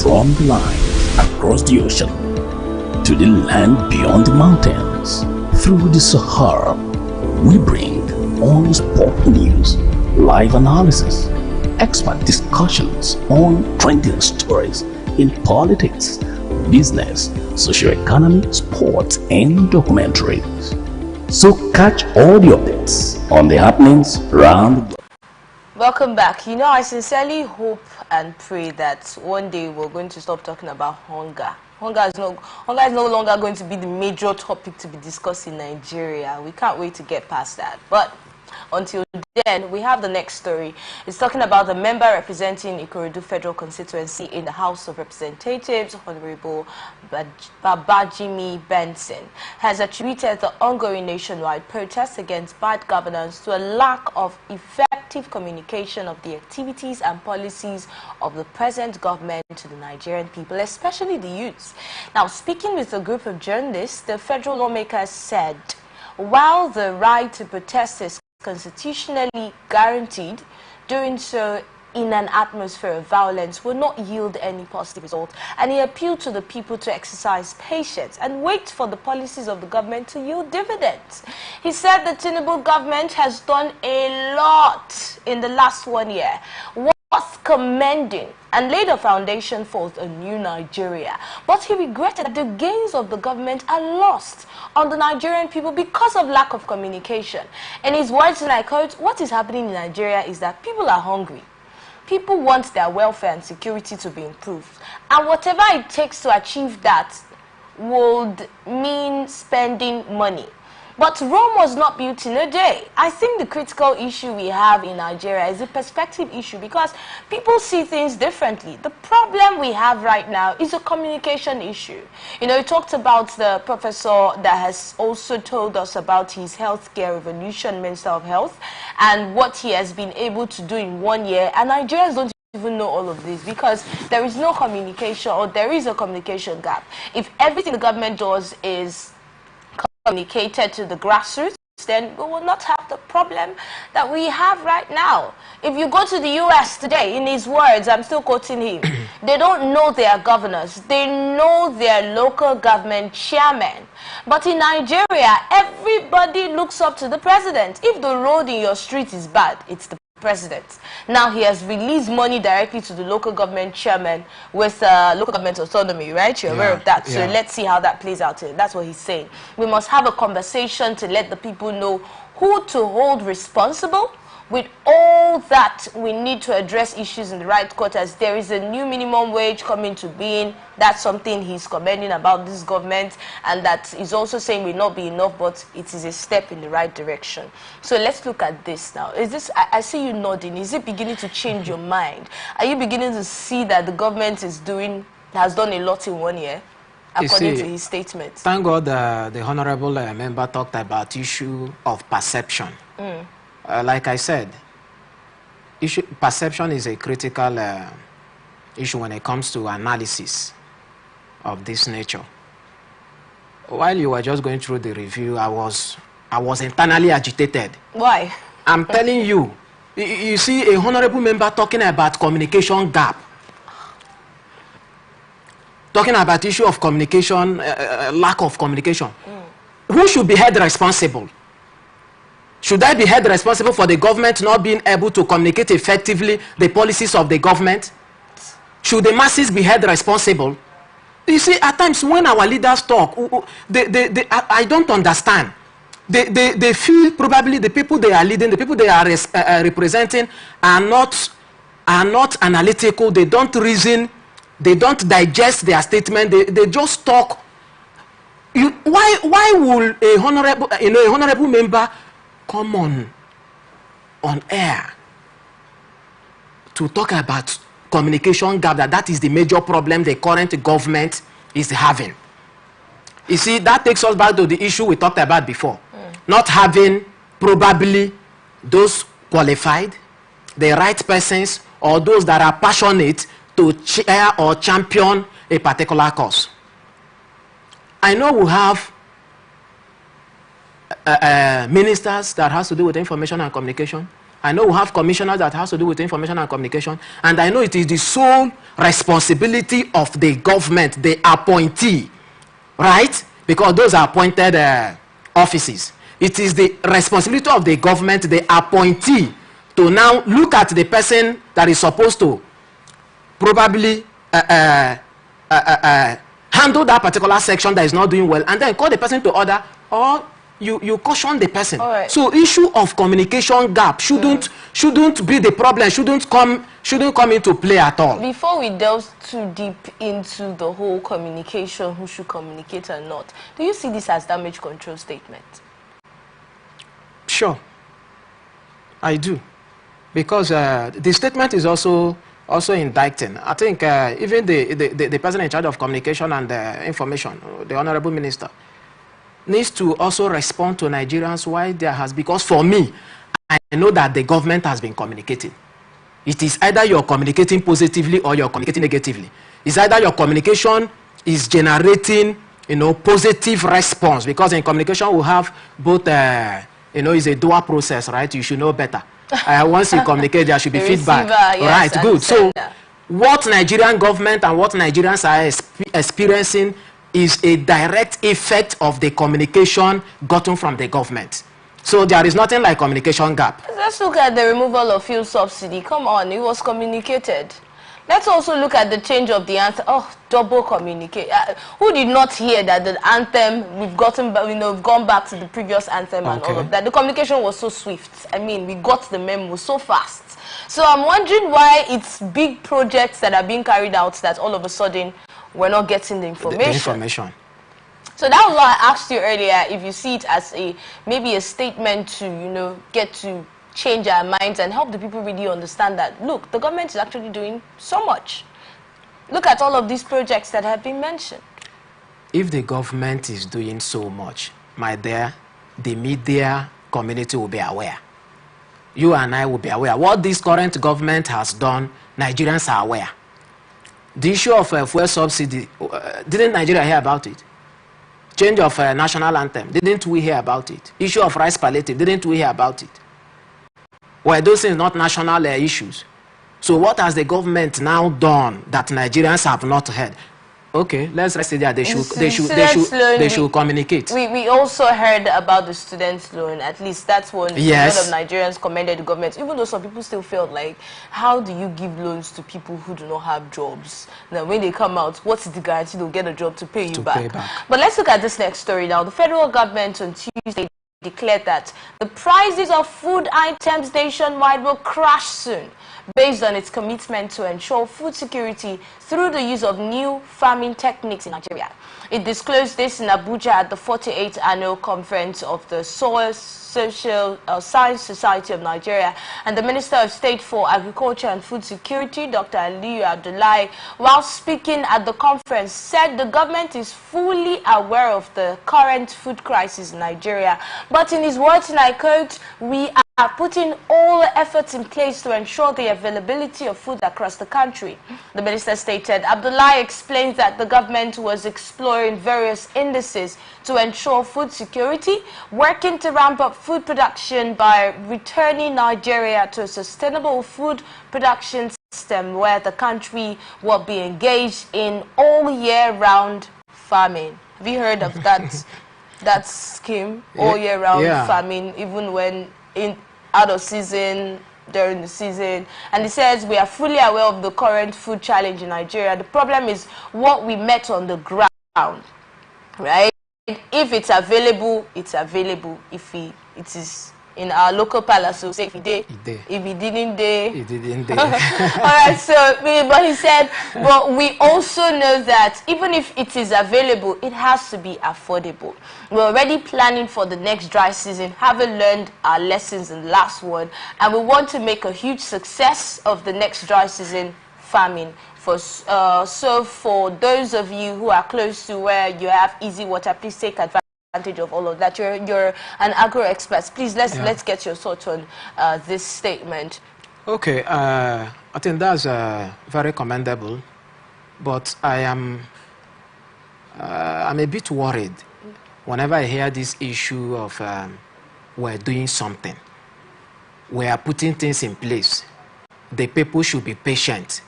From the line across the ocean to the land beyond the mountains, through the Sahara, we bring on-spot news, live analysis, expert discussions on trending stories in politics, business, socio-economy, sports, and documentaries. So catch all the updates on the happenings around the globe. Welcome back. You know, I sincerely hope and pray that one day we're going to stop talking about hunger. Hunger is no longer going to be the major topic to be discussed in Nigeria. We can't wait to get past that. But until then, we have the next story. It's talking about the member representing Ikorodu Federal Constituency in the House of Representatives, Honorable Babajimi Benson, has attributed the ongoing nationwide protest against bad governance to a lack of effective communication of the activities and policies of the present government to the Nigerian people, especially the youths. Now, speaking with a group of journalists, the federal lawmakers said, while the right to protest is constitutionally guaranteed, doing so in an atmosphere of violence will not yield any positive result, and he appealed to the people to exercise patience and wait for the policies of the government to yield dividends. He said the Tinubu government has done a lot in the last 1 year, worth commending, and laid a foundation for a new Nigeria. But he regretted that the gains of the government are lost on the Nigerian people because of lack of communication. In his words, and I quote, "What is happening in Nigeria is that people are hungry. People want their welfare and security to be improved. And whatever it takes to achieve that would mean spending money. But Rome was not built in a day." I think the critical issue we have in Nigeria is a perspective issue, because people see things differently. The problem we have right now is a communication issue. You know, he talked about the professor that has also told us about his healthcare revolution, Minister of Health, and what he has been able to do in 1 year. And Nigerians don't even know all of this because there is no communication, or there is a communication gap. If everything the government does is communicated to the grassroots, then we will not have the problem that we have right now. If you go to the US today, in his words, I'm still quoting him, they don't know their governors, they know their local government chairman. But in Nigeria, everybody looks up to the president. If the road in your street is bad, it's the president. Now he has released money directly to the local government chairman with local government autonomy, right? You're aware of that. So let's see how that plays out. That's what he's saying. We must have a conversation to let the people know who to hold responsible. With all that, we need to address issues in the right quarters. There is a new minimum wage coming to being. That's something he's commending about this government, and that he's also saying will not be enough, but it is a step in the right direction. So let's look at this now. Is this? I see you nodding. Is it beginning to change your mind? Are you beginning to see that the government has done a lot in 1 year, according to his statement? Thank God the honorable member talked about issue of perception. Like I said, perception is a critical issue when it comes to analysis of this nature. While you were just going through the review, I was internally agitated. Why? I'm telling you, you see a honorable member talking about communication gap, talking about issue of communication, lack of communication. Who should be held responsible? Should I be held responsible for the government not being able to communicate effectively the policies of the government? Should the masses be held responsible? You see, at times when our leaders talk, I don't understand. They feel probably the people they are leading, the people they are representing are not analytical. They don't reason. They don't digest their statement. They just talk. Why will a honorable member come on air to talk about communication gap, that is the major problem the current government is having? You see, that takes us back to the issue we talked about before. Not having probably those qualified, the right persons, or those that are passionate to chair or champion a particular cause. I know we have ministers that has to do with information and communication. I know we have commissioners that has to do with information and communication, and I know it is the sole responsibility of the government, the appointee, right? Because those are appointed offices. It is the responsibility of the government, the appointee, to now look at the person that is supposed to probably handle that particular section that is not doing well, and then call the person to order, or you caution the person. Right. So issue of communication gap shouldn't be the problem, shouldn't come into play at all. Before we delve too deep into the whole communication, who should communicate or not, do you see this as damage control statement? Sure, I do, because the statement is also indicting. I think even the person in charge of communication and information, the Honorable Minister, needs to also respond to Nigerians why there has, because for me, I know that the government has been communicating. It is either you're communicating positively or you're communicating negatively. It's either your communication is generating, positive response, because in communication we have both, it's a dual process, right? You should know better. Once you communicate, there should be feedback. Yes, right, good. So what Nigerian government and what Nigerians are experiencing is a direct effect of the communication gotten from the government. So there is nothing like communication gap. Let's look at the removal of fuel subsidy. Come on, it was communicated. Let's also look at the change of the anthem. Oh, double communicate. Who did not hear that the anthem, we've gone back to the previous anthem and all of that. The communication was so swift. I mean, we got the memo so fast. So I'm wondering why it's big projects that are being carried out that all of a sudden we're not getting the information. So that was why I asked you earlier if you see it as maybe a statement to, get to change our minds and help the people really understand that, look, the government is actually doing so much. Look at all of these projects that have been mentioned. If the government is doing so much, my dear, the media community will be aware. You and I will be aware. What this current government has done, Nigerians are aware. The issue of fuel subsidy, didn't Nigeria hear about it? Change of national anthem, didn't we hear about it? Issue of rice palliative, didn't we hear about it? Well, those things are not national issues. So what has the government now done that Nigerians have not heard? Okay, let's say that they should communicate. We also heard about the students' loan. At least that's one. Yes. A lot of Nigerians commended the government, even though some people still felt like, how do you give loans to people who do not have jobs? Now, when they come out, what's the guarantee they'll get a job to pay you back? But let's look at this next story now. The federal government on Tuesday declared that the prices of food items nationwide will crash soon, based on its commitment to ensure food security through the use of new farming techniques in Nigeria. It disclosed this in Abuja at the 48th annual conference of the Soil Science Society of Nigeria, and the Minister of State for Agriculture and Food Security, Dr. Aliyu Abdullahi, while speaking at the conference, said the government is fully aware of the current food crisis in Nigeria. But in his words, and I quote, "We are putting all the efforts in place to ensure the availability of food across the country." The minister stated. Abdullahi explains that the government was exploring various indices to ensure food security, working to ramp up food production by returning Nigeria to a sustainable food production system where the country will be engaged in all year-round farming. Have you heard of that scheme, all year-round farming, even when out of season, during the season? And he says we are fully aware of the current food challenge in Nigeria. The problem is what we met on the ground, right? If it's available, it's available. If it is in our local palace, we'll say if it did. If it didn't day, it didn't. All right. So, but he said, but we also know that even if it is available, it has to be affordable. We're already planning for the next dry season, having learned our lessons in the last one, and we want to make a huge success of the next dry season farming. So for those of you who are close to where you have easy water, please take advantage of all of that. You're an agro expert. Please let's get your thoughts on this statement. Okay, I think that's very commendable, but I'm a bit worried whenever I hear this issue of we're doing something. we are putting things in place. The people should be patient.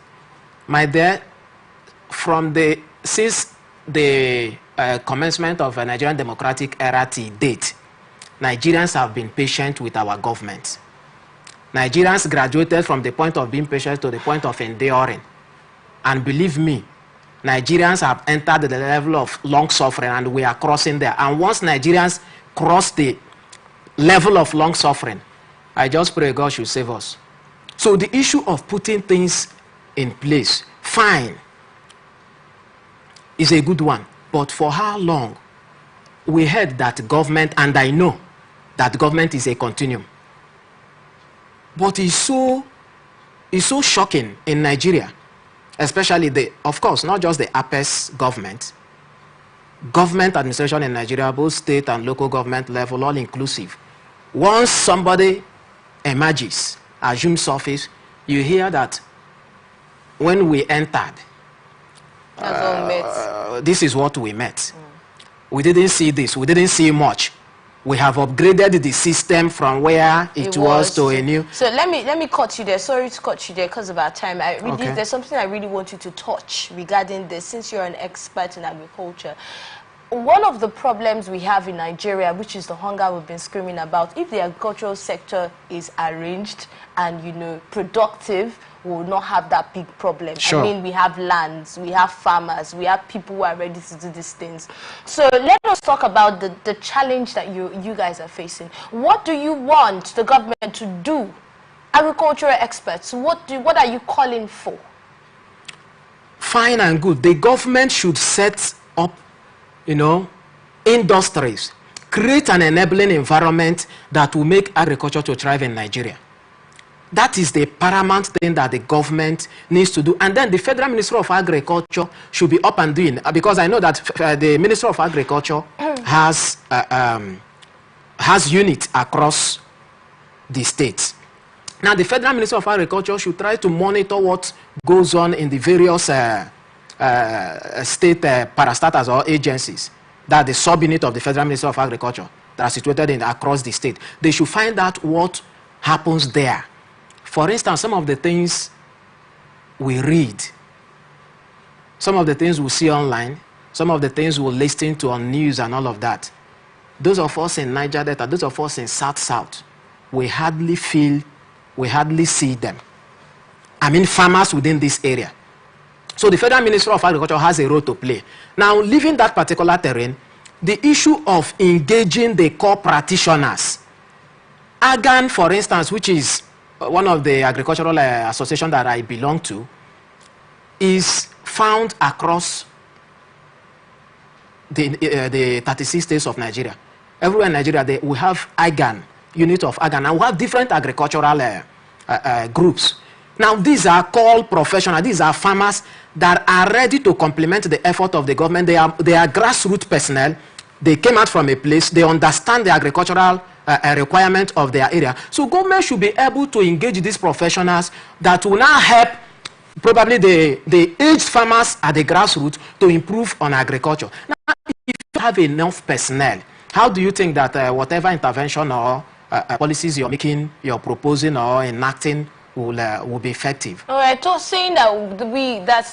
My dear, since the commencement of a Nigerian democratic era to date, Nigerians have been patient with our government. Nigerians graduated from the point of being patient to the point of enduring. And believe me, Nigerians have entered the level of long suffering, and we are crossing there. And once Nigerians cross the level of long suffering, I just pray God should save us. So the issue of putting things in place, fine, is a good one. But for how long? We heard that government, and I know that government is a continuum. But it's so shocking in Nigeria, especially of course, not just the APES government administration in Nigeria, both state and local government level, all inclusive. Once somebody emerges, assumes office, you hear that when we entered, this is what we met. We didn't see this, we didn't see much. We have upgraded the system from where it was to a new. So let me cut you there. Sorry to cut you there because of our time. There's something I really want you to touch regarding this, since you're an expert in agriculture. One of the problems we have in Nigeria, which is the hunger we've been screaming about, if the agricultural sector is arranged and, productive, we will not have that big problem. Sure. I mean, we have lands, we have farmers, we have people who are ready to do these things. So let us talk about the challenge that you guys are facing. What do you want the government to do? Agricultural experts, what are you calling for? Fine and good. The government should set up, industries, create an enabling environment that will make agriculture to thrive in Nigeria. That is the paramount thing that the government needs to do. And then the Federal Ministry of Agriculture should be up and doing, because I know that the Ministry of Agriculture has units across the states. Now, the Federal Ministry of Agriculture should try to monitor what goes on in the various state parastatals or agencies that are the sub-unit of the Federal Ministry of Agriculture that are situated across the state. They should find out what happens there. For instance, some of the things we read, some of the things we see online, some of the things we listen to on news and all of that, those of us in Niger Delta, those of us in South, we hardly see them. I mean, farmers within this area. So the Federal Ministry of Agriculture has a role to play. Now, leaving that particular terrain, the issue of engaging the core practitioners. AGAN, for instance, which is one of the agricultural associations that I belong to, is found across the 36 states of Nigeria. Everywhere in Nigeria, we have AGAN, unit of AGAN, and we have different agricultural groups. Now, these are called professionals. These are farmers that are ready to complement the effort of the government. They are grassroots personnel. They came out from a place. They understand the agricultural requirement of their area. So government should be able to engage these professionals that will now help probably the aged farmers at the grassroots to improve on agriculture. Now, if you have enough personnel, how do you think that whatever intervention or policies you're making, you're proposing or enacting will be effective? All right, so saying that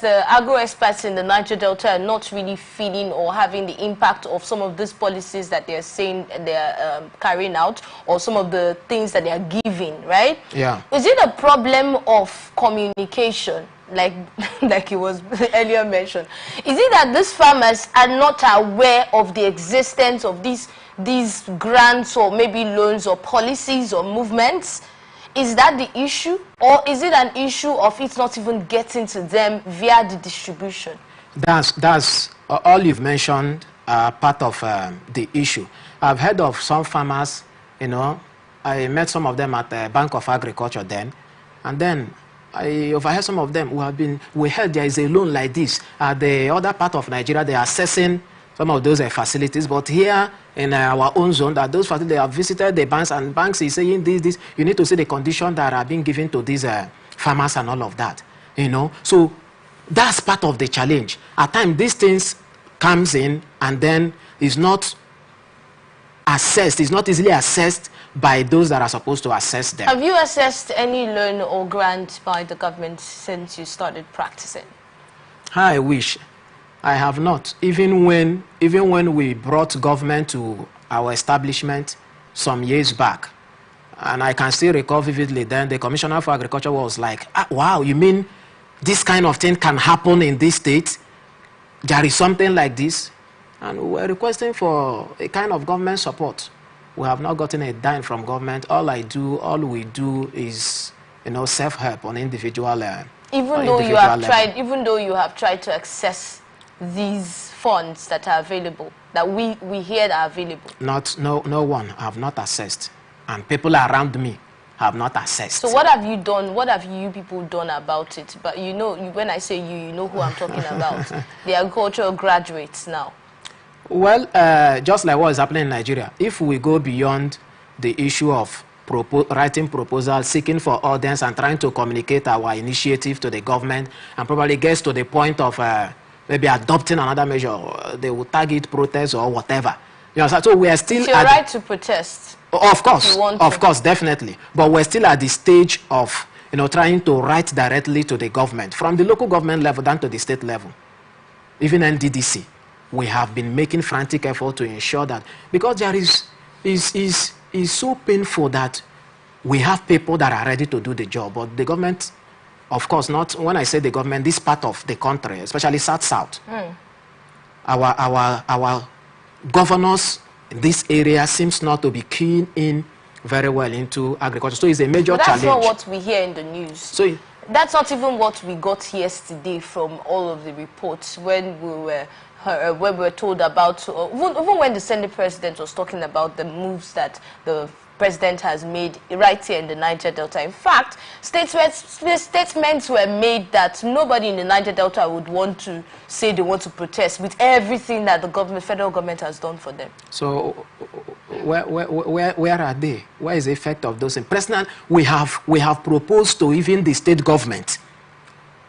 the agro experts in the Niger Delta are not really feeling or having the impact of some of these policies that they're saying they're carrying out, or some of the things that they are giving, right? Yeah. Is it a problem of communication, like it was earlier mentioned? Is it that these farmers are not aware of the existence of these grants or maybe loans or policies or movements? Is that the issue, or is it an issue of it not even getting to them via the distribution? That's all you've mentioned, part of the issue. I've heard of some farmers, I met some of them at the Bank of Agriculture then, and then I overheard some of them we heard there is a loan like this. At the other part of Nigeria, they are assessing some of those facilities, but here in our own zone, that those facilities, they have visited the banks, and banks is saying this, you need to see the conditions that are being given to these farmers and all of that, So that's part of the challenge. At times, these things comes in and then is not assessed. It's not easily assessed by those that are supposed to assess them. Have you assessed any loan or grant by the government since you started practicing? I wish. I have not. Even when we brought government to our establishment some years back, and I can still recall vividly, then the Commissioner for Agriculture was like, wow, you mean this kind of thing can happen in this state? There is something like this? And we were requesting for a kind of government support. We have not gotten a dime from government. All we do is, self-help on individual level. Even though you have tried to access these funds that are available, that we hear are available. No one have not assessed, and people around me have not assessed. So what have you done? What have you people done about it? But when I say you know who I'm talking about. The agricultural graduates now. Well, just like what is happening in Nigeria, if we go beyond the issue of writing proposals, seeking for audience, and trying to communicate our initiative to the government, and probably gets to the point of maybe adopting another measure, they will target protest or whatever. So we are still. It's your right to protest. Of course, definitely. But we're still at the stage of trying to write directly to the government, from the local government level down to the state level, even NDDC. We have been making frantic effort to ensure that, because there is so painful that we have people that are ready to do the job, but the government, of course, not when I say the government, this part of the country, especially South. Our governors in this area seems not to be keen in very well into agriculture. So it's a major challenge. That's not what we hear in the news. So that's not even what we got yesterday from all of the reports when we were told about, even when the Senate president was talking about the moves that the president has made right here in the Niger Delta. In fact, statements were made that nobody in the Niger Delta would want to say they want to protest with everything that the federal government has done for them. So where are they? Where is the effect of those things? Personally, we have proposed to even the state government.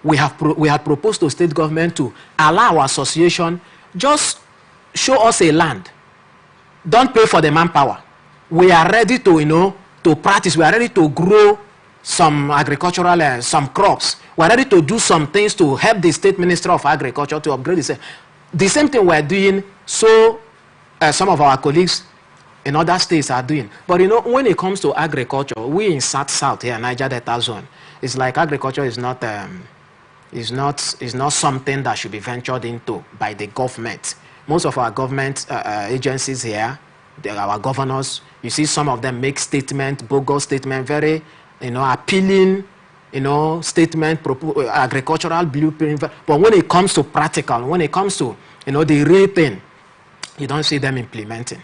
We have proposed to state government to allow our association, just show us a land. Don't pay for the manpower. We are ready to, to practice. We are ready to grow some agricultural, some crops. We are ready to do some things to help the State Minister of Agriculture to upgrade the. The same thing we are doing, so some of our colleagues in other states are doing. But when it comes to agriculture, we in South here, Niger Delta Zone, it's like agriculture is not something that should be ventured into by the government. Most of our government agencies here, our governors, you see some of them make statement, bogus statement, very, appealing, statement, agricultural blueprint. But when it comes to practical, when it comes to, the real thing, you don't see them implementing.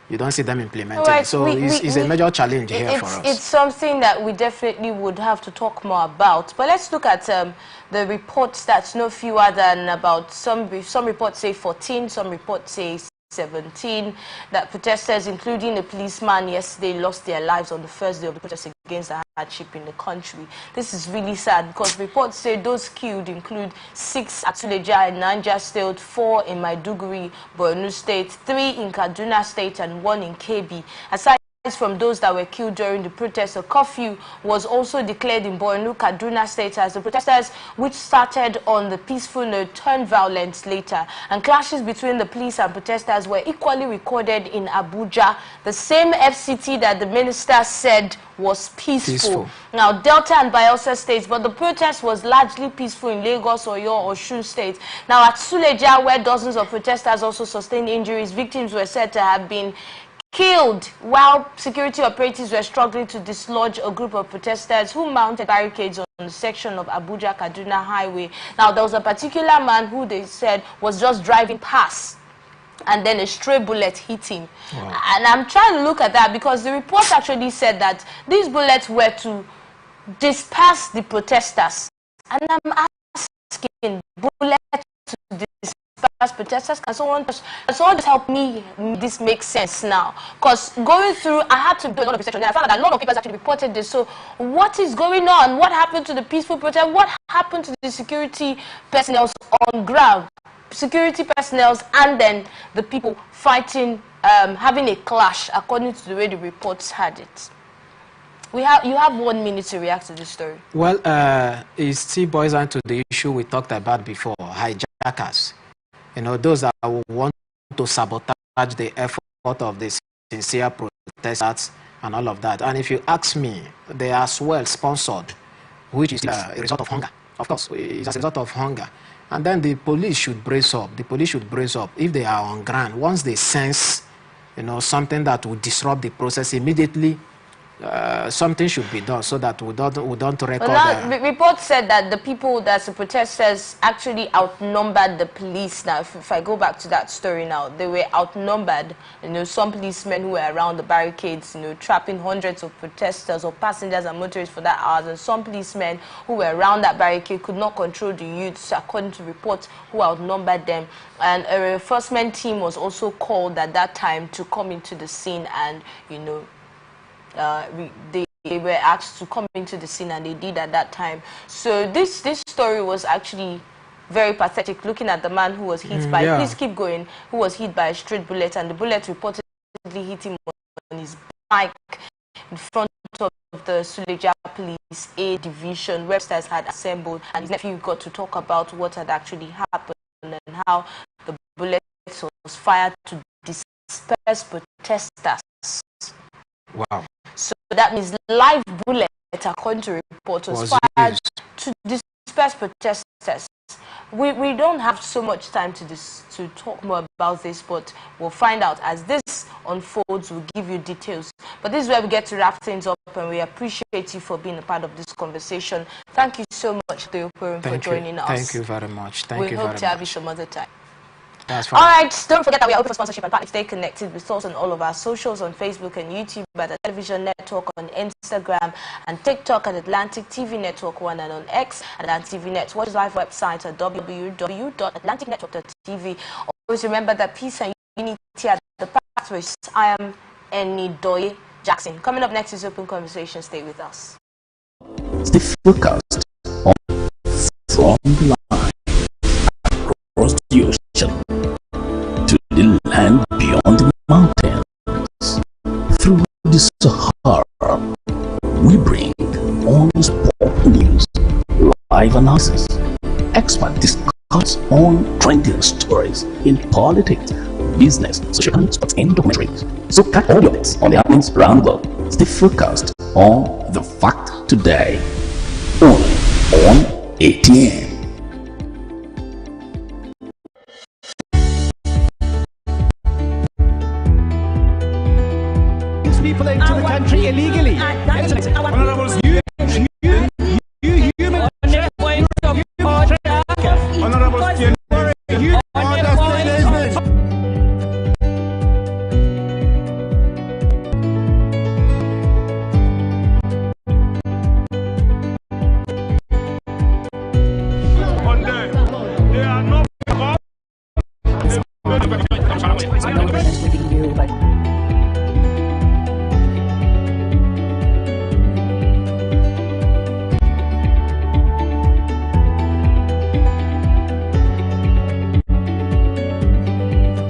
You don't see them implementing. Right. So it's a major challenge here for us. It's something that we definitely would have to talk more about. But let's look at the reports that's no fewer than about, some reports say 14, some reports say 17, that protesters, including a policeman yesterday, lost their lives on the first day of the protest against the hardship in the country. This is really sad because reports say those killed include 6 at Suleja in Niger State, 4 in Maiduguri, Borno State, 3 in Kaduna State, and 1 in Kebbi. Aside from those that were killed during the protest, a curfew was also declared in Borno, Kaduna State, as the protesters, which started on the peaceful note, turned violent later, and clashes between the police and protesters were equally recorded in Abuja, the same FCT that the minister said was peaceful. Now, Delta and Bayelsa states, but the protest was largely peaceful in Lagos, Oyo, Osun State. Now, at Suleja, where dozens of protesters also sustained injuries, victims were said to have been killed while security operatives were struggling to dislodge a group of protesters who mounted barricades on the section of Abuja-Kaduna highway. Now, there was a particular man who they said was just driving past, and then a stray bullet hit him. Wow. And I'm trying to look at that because the report actually said that these bullets were to disperse the protesters. And I'm asking, bullets to disperse protesters? Can someone just help me this makes sense now? Because going through, I had to do a lot of research on it. I found out that a lot of people actually reported this. So what is going on? What happened to the peaceful protest? What happened to the security personnel on ground? Security personnel and then the people fighting having a clash, according to the way the reports had it. You have 1 minute to react to this story. Well, it still boils down to the issue we talked about before, hijackers. You know, those that want to sabotage the effort of the sincere protesters and all of that. And if you ask me, they are as well sponsored, which is a result of hunger. Of course, it's as a result of hunger. And then the police should brace up. The police should brace up if they are on ground. Once they sense, you know, something that will disrupt the process, immediately something should be done so that we don't record. Well, now, reports said that the people, that's the protesters, actually outnumbered the police. Now, if I go back to that story now, they were outnumbered. You know, some policemen who were around the barricades, you know, trapping hundreds of protesters or passengers and motorists for that hours, and some policemen who were around that barricade could not control the youths, according to reports, who outnumbered them. And a reinforcement team was also called at that time to come into the scene, and, you know, they were asked to come into the scene, and they did at that time. So this story was actually very pathetic, looking at the man who was hit by, please keep going, who was hit by a straight bullet, and the bullet reportedly hit him on his bike in front of the Suleja Police A Division. Websters had assembled, and his nephew got to talk about what had actually happened and how the bullet was fired to disperse protesters. Wow. So that means live bullet, according to reports, was fired to disperse protesters. We don't have so much time to talk more about this, but we'll find out as this unfolds. We'll give you details. But this is where we get to wrap things up, and we appreciate you for being a part of this conversation. Thank you so much, Theoporin, for joining us. Thank you very much. Thank you very much. We hope to have you some other time. That's fine. All right, don't forget that we are open for sponsorship and partly stay connected with us on all of our socials on Facebook and YouTube, at the Television Network on Instagram and TikTok at Atlantic TV Network 1, and on X at Atlantic TV Net. Watch live website at www.atlanticnetwork.tv. Always remember that peace and unity are the pathways. I am Enidoye Jackson. Coming up next is Open Conversation. Stay with us. Stay focused on From the Line across the ocean to the land beyond the mountains. Through the Sahara, we bring on-spot news, live analysis, expert discussions on trending stories in politics, business, social, sports, and documentaries. So catch all your bets on the happenings around the world. Stay focused on The Fact Today, only on ATN. People into the country illegally. Honourables, you human Honourables, you understand. They are not